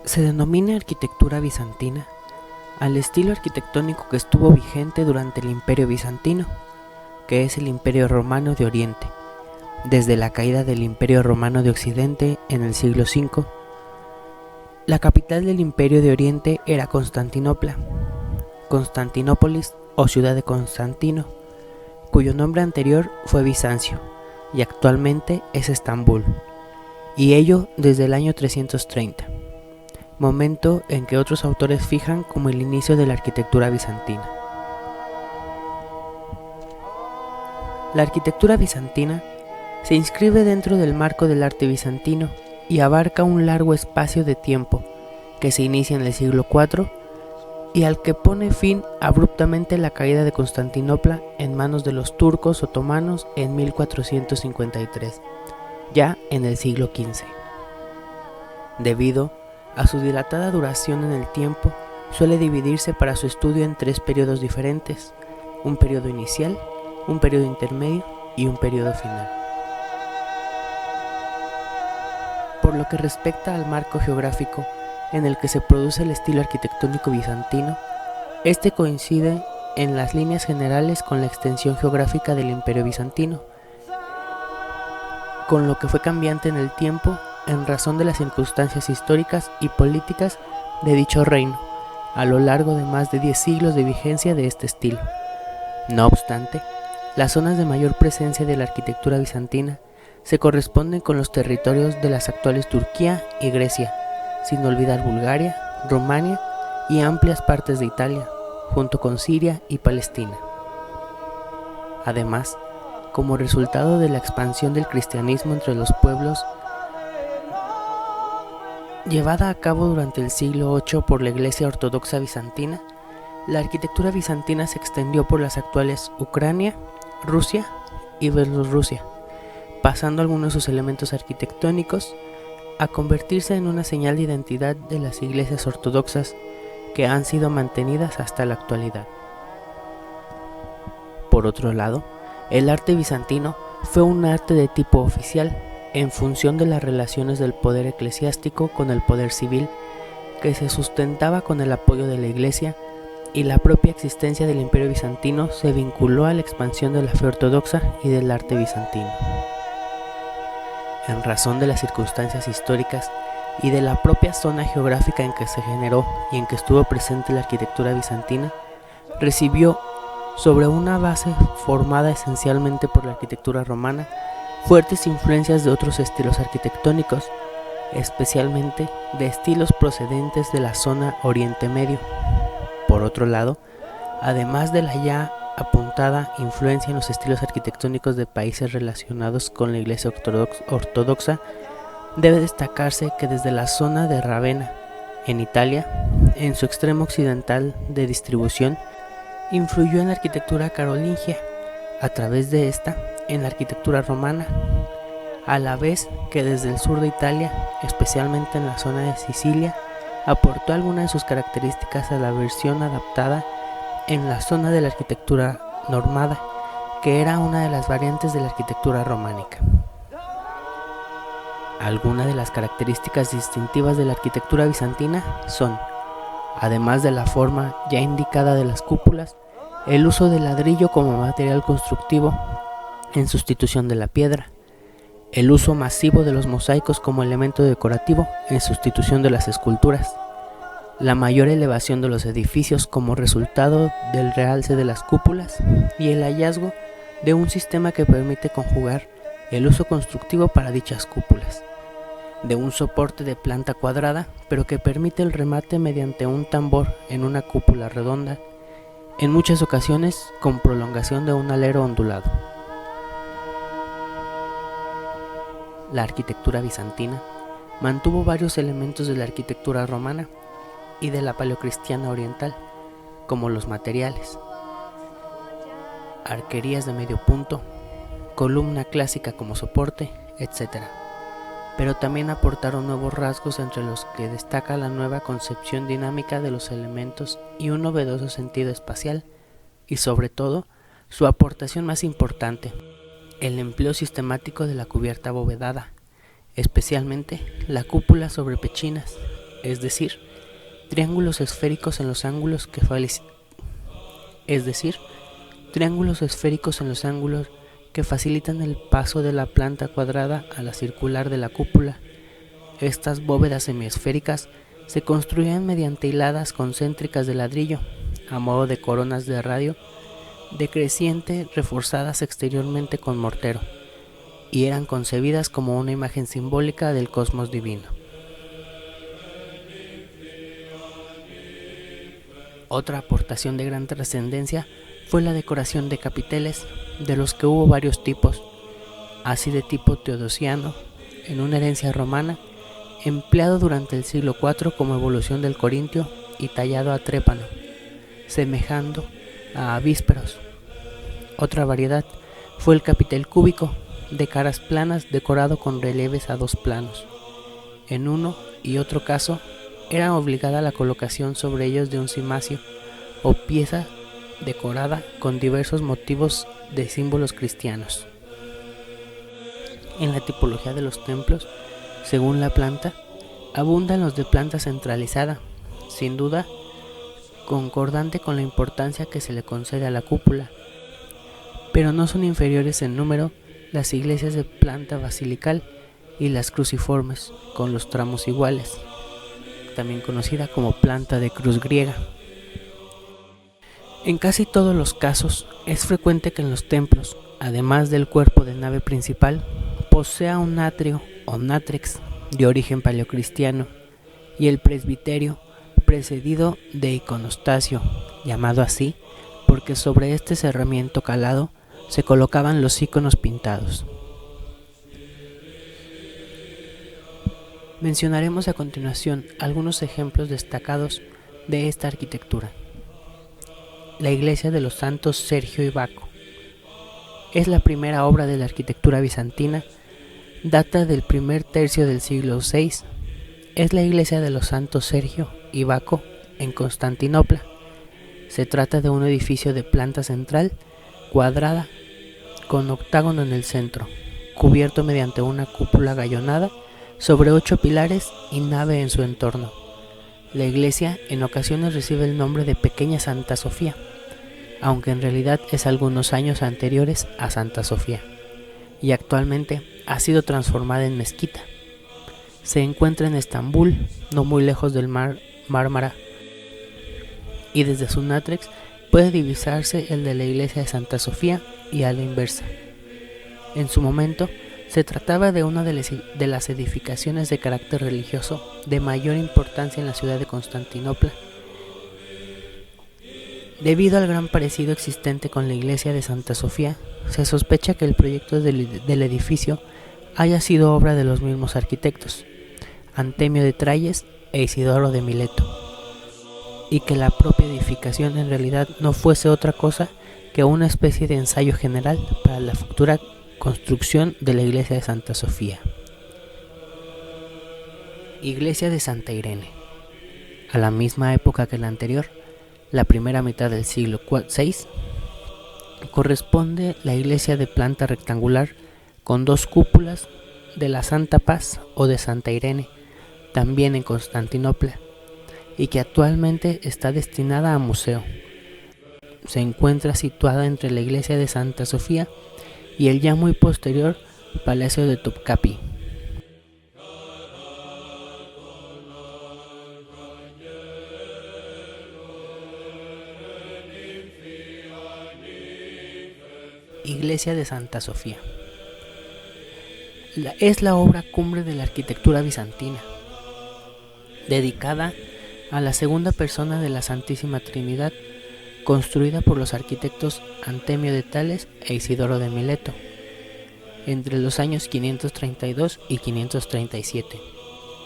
Se denomina arquitectura bizantina al estilo arquitectónico que estuvo vigente durante el Imperio Bizantino, que es el Imperio Romano de Oriente. Desde la caída del Imperio Romano de Occidente en el siglo V, la capital del Imperio de Oriente era Constantinopla, Constantinópolis o ciudad de Constantino, cuyo nombre anterior fue Bizancio y actualmente es Estambul, y ello desde el año 330, momento en que otros autores fijan como el inicio de la arquitectura bizantina. La arquitectura bizantina se inscribe dentro del marco del arte bizantino y abarca un largo espacio de tiempo que se inicia en el siglo IV y al que pone fin abruptamente la caída de Constantinopla en manos de los turcos otomanos en 1453, ya en el siglo XV. Debido a su dilatada duración en el tiempo, suele dividirse para su estudio en tres periodos diferentes: un periodo inicial, un periodo intermedio y un periodo final. Por lo que respecta al marco geográfico en el que se produce el estilo arquitectónico bizantino, este coincide en las líneas generales con la extensión geográfica del Imperio Bizantino, con lo que fue cambiante en el tiempo en razón de las circunstancias históricas y políticas de dicho reino a lo largo de más de 10 siglos de vigencia de este estilo. No obstante, las zonas de mayor presencia de la arquitectura bizantina se corresponden con los territorios de las actuales Turquía y Grecia, sin olvidar Bulgaria, Rumania y amplias partes de Italia, junto con Siria y Palestina. Además, como resultado de la expansión del cristianismo entre los pueblos, llevada a cabo durante el siglo VIII por la Iglesia Ortodoxa Bizantina, la arquitectura bizantina se extendió por las actuales Ucrania, Rusia y Bielorrusia, pasando algunos de sus elementos arquitectónicos a convertirse en una señal de identidad de las iglesias ortodoxas que han sido mantenidas hasta la actualidad. Por otro lado, el arte bizantino fue un arte de tipo oficial en función de las relaciones del poder eclesiástico con el poder civil, que se sustentaba con el apoyo de la Iglesia, y la propia existencia del Imperio Bizantino se vinculó a la expansión de la fe ortodoxa y del arte bizantino. En razón de las circunstancias históricas y de la propia zona geográfica en que se generó y en que estuvo presente la arquitectura bizantina, recibió, sobre una base formada esencialmente por la arquitectura romana, fuertes influencias de otros estilos arquitectónicos, especialmente de estilos procedentes de la zona Oriente Medio. Por otro lado, además de la ya apuntada influencia en los estilos arquitectónicos de países relacionados con la Iglesia ortodoxa, debe destacarse que desde la zona de Rávena, en Italia, en su extremo occidental de distribución, influyó en la arquitectura carolingia, a través de esta, en la arquitectura romana, a la vez que desde el sur de Italia, especialmente en la zona de Sicilia, aportó algunas de sus características a la versión adaptada en la zona de la arquitectura normada, que era una de las variantes de la arquitectura románica. Algunas de las características distintivas de la arquitectura bizantina son, además de la forma ya indicada de las cúpulas, el uso del ladrillo como material constructivo en sustitución de la piedra, el uso masivo de los mosaicos como elemento decorativo en sustitución de las esculturas, la mayor elevación de los edificios como resultado del realce de las cúpulas y el hallazgo de un sistema que permite conjugar el uso constructivo para dichas cúpulas, de un soporte de planta cuadrada pero que permite el remate mediante un tambor en una cúpula redonda, en muchas ocasiones con prolongación de un alero ondulado. La arquitectura bizantina mantuvo varios elementos de la arquitectura romana y de la paleocristiana oriental, como los materiales, arquerías de medio punto, columna clásica como soporte, etc. Pero también aportaron nuevos rasgos entre los que destaca la nueva concepción dinámica de los elementos y un novedoso sentido espacial, y sobre todo, su aportación más importante, el empleo sistemático de la cubierta abovedada, especialmente la cúpula sobre pechinas, es decir, triángulos esféricos en los ángulos que facilitan el paso de la planta cuadrada a la circular de la cúpula. Estas bóvedas semiesféricas se construían mediante hiladas concéntricas de ladrillo, a modo de coronas de radio decreciente reforzadas exteriormente con mortero, y eran concebidas como una imagen simbólica del cosmos divino. Otra aportación de gran trascendencia fue la decoración de capiteles, de los que hubo varios tipos, así de tipo teodosiano, en una herencia romana, empleado durante el siglo IV como evolución del corintio y tallado a trépano, semejando a avísperos. Otra variedad fue el capitel cúbico, de caras planas decorado con relieves a dos planos. En uno y otro caso era obligada la colocación sobre ellos de un cimacio o pieza decorada con diversos motivos de símbolos cristianos. En la tipología de los templos, según la planta, abundan los de planta centralizada, sin duda concordante con la importancia que se le concede a la cúpula, pero no son inferiores en número las iglesias de planta basilical y las cruciformes, con los tramos iguales, también conocida como planta de cruz griega. En casi todos los casos es frecuente que en los templos, además del cuerpo de nave principal, posea un atrio o nátrix de origen paleocristiano y el presbiterio precedido de iconostasio, llamado así porque sobre este cerramiento calado se colocaban los iconos pintados. Mencionaremos a continuación algunos ejemplos destacados de esta arquitectura. La iglesia de los santos Sergio y Baco es la primera obra de la arquitectura bizantina, data del primer tercio del siglo VI. Es la iglesia de los santos Sergio y Baco en Constantinopla. Se trata de un edificio de planta central, cuadrada, con octágono en el centro, cubierto mediante una cúpula gallonada sobre 8 pilares y nave en su entorno. La iglesia en ocasiones recibe el nombre de Pequeña Santa Sofía, aunque en realidad es algunos años anteriores a Santa Sofía, y actualmente ha sido transformada en mezquita. Se encuentra en Estambul, no muy lejos del mar Mármara, y desde su nátrix puede divisarse el de la iglesia de Santa Sofía y a la inversa. En su momento se trataba de una de las edificaciones de carácter religioso de mayor importancia en la ciudad de Constantinopla. Debido al gran parecido existente con la iglesia de Santa Sofía, se sospecha que el proyecto del edificio haya sido obra de los mismos arquitectos, Antemio de Tralles e Isidoro de Mileto, y que la propia edificación en realidad no fuese otra cosa que una especie de ensayo general para la futura construcción de la iglesia de Santa Sofía. Iglesia de Santa Irene. A la misma época que la anterior, la primera mitad del siglo VI, corresponde la iglesia de planta rectangular con 2 cúpulas de la Santa Paz o de Santa Irene, también en Constantinopla, y que actualmente está destinada a museo. Se encuentra situada entre la iglesia de Santa Sofía y el ya muy posterior Palacio de Topkapi. Iglesia de Santa Sofía. Es la obra cumbre de la arquitectura bizantina, dedicada a la segunda persona de la Santísima Trinidad, construida por los arquitectos Antemio de Tales e Isidoro de Mileto, entre los años 532 y 537,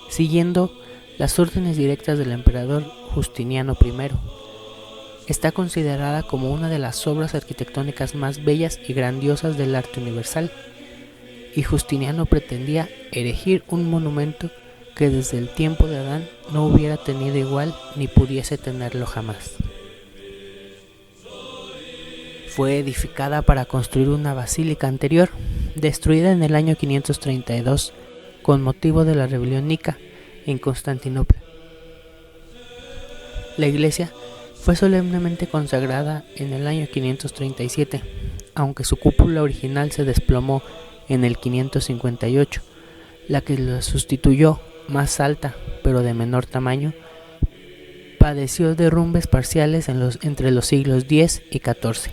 siguiendo las órdenes directas del emperador Justiniano I. Está considerada como una de las obras arquitectónicas más bellas y grandiosas del arte universal, y Justiniano pretendía erigir un monumento que desde el tiempo de Adán no hubiera tenido igual ni pudiese tenerlo jamás. Fue edificada para construir una basílica anterior, destruida en el año 532 con motivo de la rebelión nica en Constantinopla, La iglesia fue solemnemente consagrada en el año 537, aunque su cúpula original se desplomó en el 558. La que la sustituyó, más alta pero de menor tamaño, padeció derrumbes parciales entre los siglos X y XIV.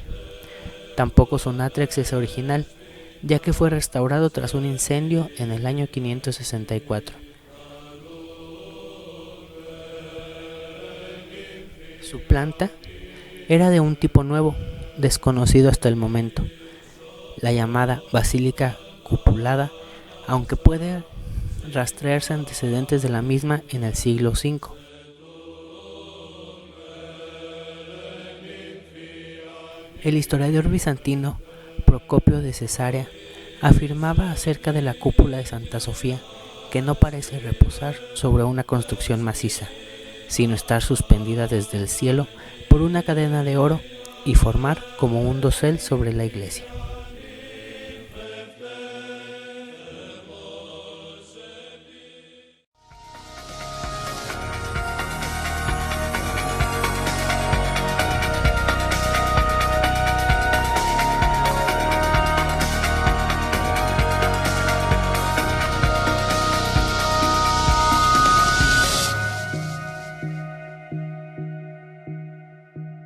Tampoco su nátex es original, ya que fue restaurado tras un incendio en el año 564. Su planta era de un tipo nuevo, desconocido hasta el momento, la llamada basílica cupulada, aunque puede rastrearse antecedentes de la misma en el siglo V. El historiador bizantino Procopio de Cesarea afirmaba acerca de la cúpula de Santa Sofía que no parece reposar sobre una construcción maciza, sino estar suspendida desde el cielo por una cadena de oro y formar como un dosel sobre la iglesia.